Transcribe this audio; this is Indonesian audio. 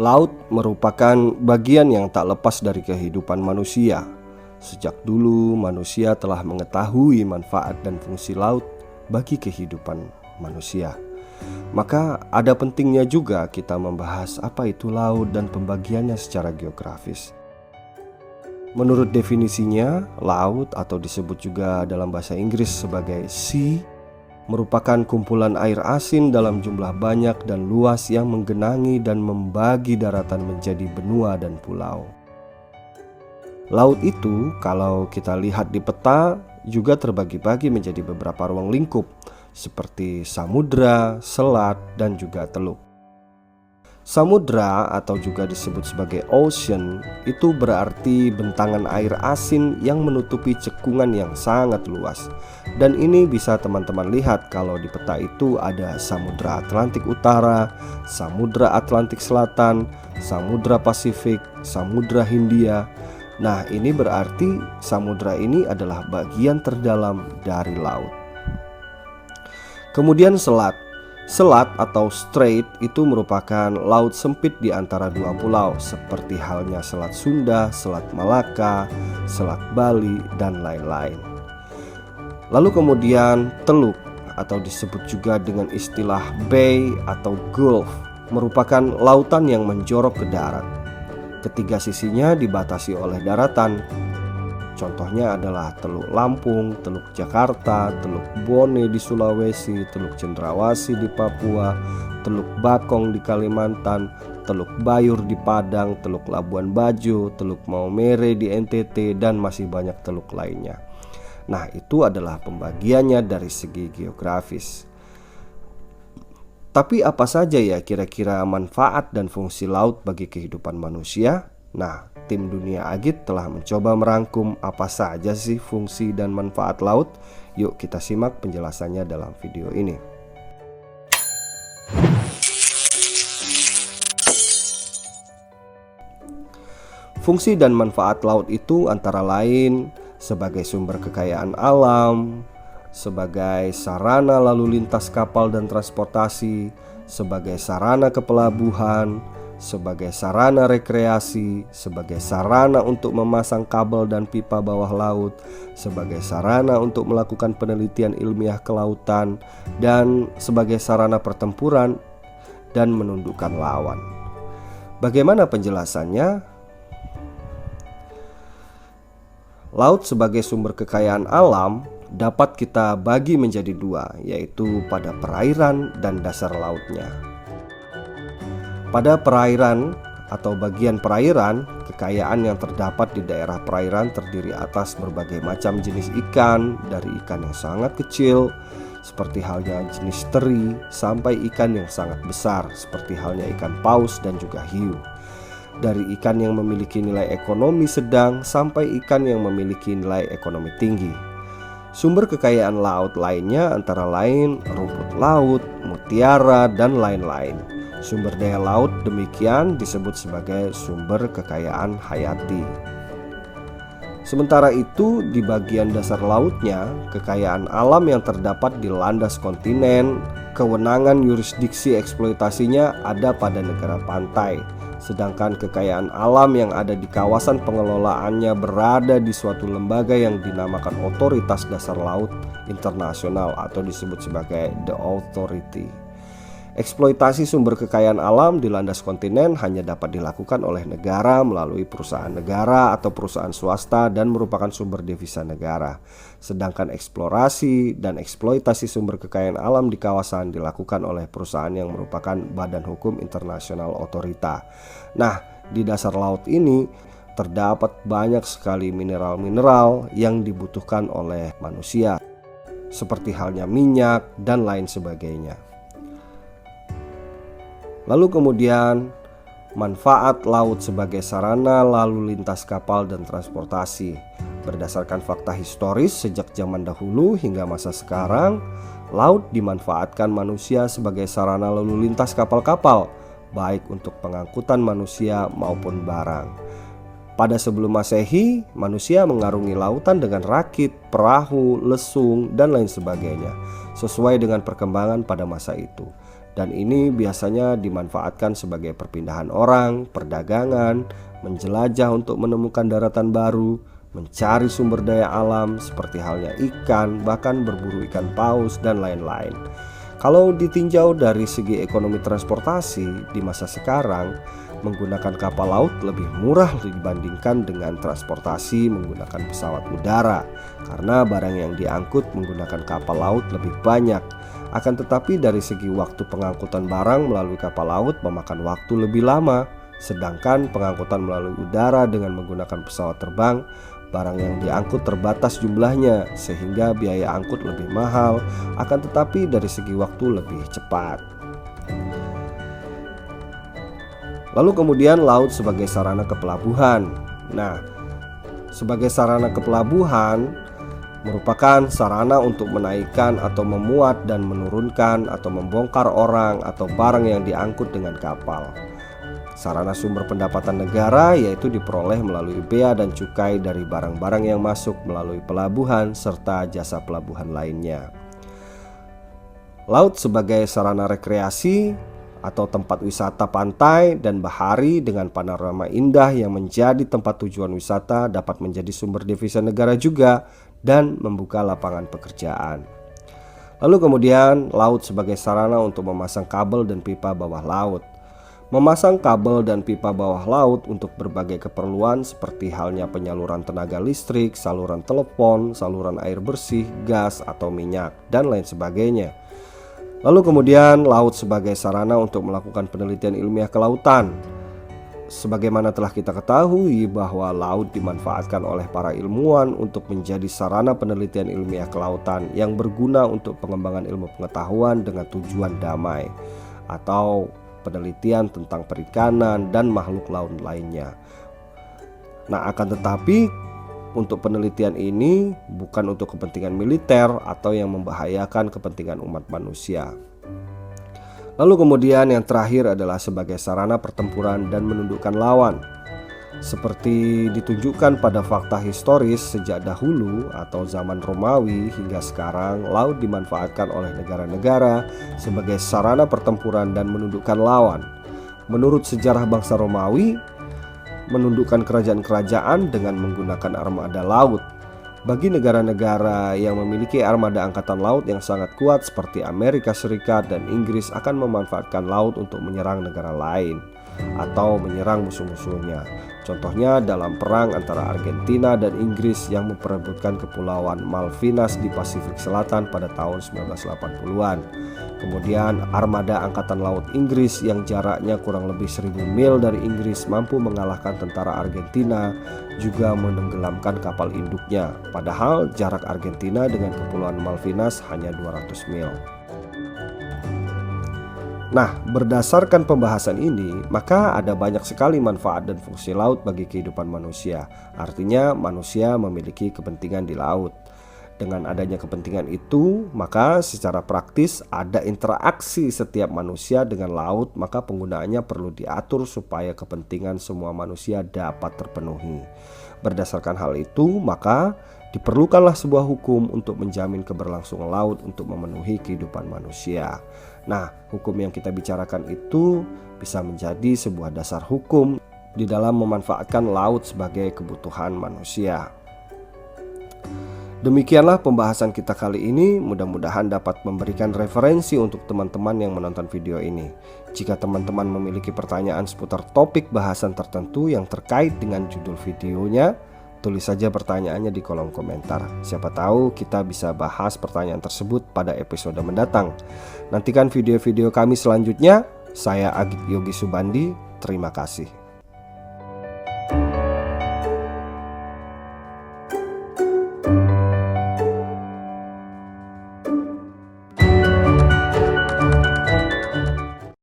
Laut merupakan bagian yang tak lepas dari kehidupan manusia. Sejak dulu manusia telah mengetahui manfaat dan fungsi laut bagi kehidupan manusia. Maka ada pentingnya juga kita membahas apa itu laut dan pembagiannya secara geografis. Menurut definisinya, laut atau disebut juga dalam bahasa Inggris sebagai sea merupakan kumpulan air asin dalam jumlah banyak dan luas yang menggenangi dan membagi daratan menjadi benua dan pulau. Laut itu kalau kita lihat di peta juga terbagi-bagi menjadi beberapa ruang lingkup seperti samudra, selat, dan juga teluk. Samudra atau juga disebut sebagai ocean itu berarti bentangan air asin yang menutupi cekungan yang sangat luas. Dan ini bisa teman-teman lihat kalau di peta itu ada Samudra Atlantik Utara, Samudra Atlantik Selatan, Samudra Pasifik, Samudra Hindia. Nah, ini berarti samudra ini adalah bagian terdalam dari laut. Kemudian selat. Selat atau strait itu merupakan laut sempit di antara dua pulau seperti halnya Selat Sunda, Selat Malaka, Selat Bali, dan lain-lain. Lalu kemudian teluk atau disebut juga dengan istilah bay atau gulf merupakan lautan yang menjorok ke darat. Ketiga sisinya dibatasi oleh daratan. Contohnya adalah Teluk Lampung, Teluk Jakarta, Teluk Bone di Sulawesi, Teluk Cendrawasih di Papua, Teluk Bakong di Kalimantan, Teluk Bayur di Padang, Teluk Labuan Bajo, Teluk Maumere di NTT, dan masih banyak teluk lainnya. Nah, itu adalah pembagiannya dari segi geografis. Tapi apa saja ya kira-kira manfaat dan fungsi laut bagi kehidupan manusia? Nah, tim Dunia Agit telah mencoba merangkum apa saja sih fungsi dan manfaat laut. Yuk kita simak penjelasannya dalam video ini. Fungsi dan manfaat laut itu antara lain sebagai sumber kekayaan alam, sebagai sarana lalu lintas kapal dan transportasi, sebagai sarana kepelabuhan, sebagai sarana rekreasi, sebagai sarana untuk memasang kabel dan pipa bawah laut, sebagai sarana untuk melakukan penelitian ilmiah kelautan, dan sebagai sarana pertempuran dan menundukkan lawan. Bagaimana penjelasannya? Laut sebagai sumber kekayaan alam dapat kita bagi menjadi dua, yaitu pada perairan dan dasar lautnya. Pada perairan atau bagian perairan, kekayaan yang terdapat di daerah perairan terdiri atas berbagai macam jenis ikan, dari ikan yang sangat kecil seperti halnya jenis teri sampai ikan yang sangat besar seperti halnya ikan paus dan juga hiu. Dari ikan yang memiliki nilai ekonomi sedang sampai ikan yang memiliki nilai ekonomi tinggi. Sumber kekayaan laut lainnya antara lain rumput laut, mutiara, dan lain-lain. Sumber daya laut demikian disebut sebagai sumber kekayaan hayati. Sementara itu di bagian dasar lautnya, kekayaan alam yang terdapat di landas kontinen, kewenangan yurisdiksi eksploitasinya ada pada negara pantai. Sedangkan kekayaan alam yang ada di kawasan pengelolaannya berada di suatu lembaga yang dinamakan Otoritas Dasar Laut Internasional atau disebut sebagai The Authority. Eksploitasi sumber kekayaan alam di landas kontinen hanya dapat dilakukan oleh negara melalui perusahaan negara atau perusahaan swasta dan merupakan sumber devisa negara. Sedangkan eksplorasi dan eksploitasi sumber kekayaan alam di kawasan dilakukan oleh perusahaan yang merupakan badan hukum internasional otorita. Nah, di dasar laut ini terdapat banyak sekali mineral-mineral yang dibutuhkan oleh manusia, seperti halnya minyak dan lain sebagainya. Lalu kemudian manfaat laut sebagai sarana lalu lintas kapal dan transportasi. Berdasarkan fakta historis sejak zaman dahulu hingga masa sekarang, laut dimanfaatkan manusia sebagai sarana lalu lintas kapal-kapal, baik untuk pengangkutan manusia maupun barang. Pada sebelum Masehi, manusia mengarungi lautan dengan rakit, perahu, lesung, dan lain sebagainya, sesuai dengan perkembangan pada masa itu. dan ini biasanya dimanfaatkan sebagai perpindahan orang, perdagangan, menjelajah untuk menemukan daratan baru, mencari sumber daya alam seperti halnya ikan, bahkan berburu ikan paus dan lain-lain. Kalau ditinjau dari segi ekonomi transportasi di masa sekarang, menggunakan kapal laut lebih murah dibandingkan dengan transportasi menggunakan pesawat udara, karena barang yang diangkut menggunakan kapal laut lebih banyak. Akan tetapi dari segi waktu pengangkutan barang melalui kapal laut memakan waktu lebih lama, sedangkan pengangkutan melalui udara dengan menggunakan pesawat terbang, barang yang diangkut terbatas jumlahnya sehingga biaya angkut lebih mahal, akan tetapi dari segi waktu lebih cepat. Lalu kemudian laut sebagai sarana kepelabuhan. Nah, sebagai sarana kepelabuhan merupakan sarana untuk menaikkan atau memuat dan menurunkan atau membongkar orang atau barang yang diangkut dengan kapal. Sarana sumber pendapatan negara yaitu diperoleh melalui bea dan cukai dari barang-barang yang masuk melalui pelabuhan serta jasa pelabuhan lainnya. Laut sebagai sarana rekreasi atau tempat wisata pantai dan bahari dengan panorama indah yang menjadi tempat tujuan wisata dapat menjadi sumber devisa negara juga dan membuka lapangan pekerjaan. Lalu kemudian laut sebagai sarana untuk memasang kabel dan pipa bawah laut. Memasang kabel dan pipa bawah laut untuk berbagai keperluan seperti halnya penyaluran tenaga listrik, saluran telepon, saluran air bersih, gas atau minyak, dan lain sebagainya. Lalu kemudian laut sebagai sarana untuk melakukan penelitian ilmiah kelautan. Sebagaimana telah kita ketahui bahwa laut dimanfaatkan oleh para ilmuwan untuk menjadi sarana penelitian ilmiah kelautan yang berguna untuk pengembangan ilmu pengetahuan dengan tujuan damai, atau penelitian tentang perikanan dan makhluk laut lainnya. Nah, akan tetapi untuk penelitian ini bukan untuk kepentingan militer atau yang membahayakan kepentingan umat manusia. Lalu kemudian yang terakhir adalah sebagai sarana pertempuran dan menundukkan lawan. Seperti ditunjukkan pada fakta historis sejak dahulu atau zaman Romawi hingga sekarang, laut dimanfaatkan oleh negara-negara sebagai sarana pertempuran dan menundukkan lawan. Menurut sejarah bangsa Romawi, menundukkan kerajaan-kerajaan dengan menggunakan armada laut. Bagi negara-negara yang memiliki armada angkatan laut yang sangat kuat seperti Amerika Serikat dan Inggris akan memanfaatkan laut untuk menyerang negara lain atau menyerang musuh-musuhnya. Contohnya dalam perang antara Argentina dan Inggris yang memperebutkan kepulauan Malvinas di Pasifik Selatan pada tahun 1980-an. Kemudian armada angkatan laut Inggris yang jaraknya kurang lebih 1000 mil dari Inggris mampu mengalahkan tentara Argentina, juga menenggelamkan kapal induknya. Padahal jarak Argentina dengan kepulauan Malvinas hanya 200 mil. Nah, berdasarkan pembahasan ini, maka ada banyak sekali manfaat dan fungsi laut bagi kehidupan manusia. Artinya manusia memiliki kepentingan di laut. Dengan adanya kepentingan itu, maka secara praktis ada interaksi setiap manusia dengan laut, maka penggunaannya perlu diatur supaya kepentingan semua manusia dapat terpenuhi. Berdasarkan hal itu, maka diperlukanlah sebuah hukum untuk menjamin keberlangsungan laut untuk memenuhi kehidupan manusia. Nah, hukum yang kita bicarakan itu bisa menjadi sebuah dasar hukum di dalam memanfaatkan laut sebagai kebutuhan manusia. Demikianlah pembahasan kita kali ini, mudah-mudahan dapat memberikan referensi untuk teman-teman yang menonton video ini. Jika teman-teman memiliki pertanyaan seputar topik bahasan tertentu yang terkait dengan judul videonya, tulis saja pertanyaannya di kolom komentar. Siapa tahu kita bisa bahas pertanyaan tersebut pada episode mendatang. Nantikan video-video kami selanjutnya. Saya Agit Yogi Subandi, terima kasih.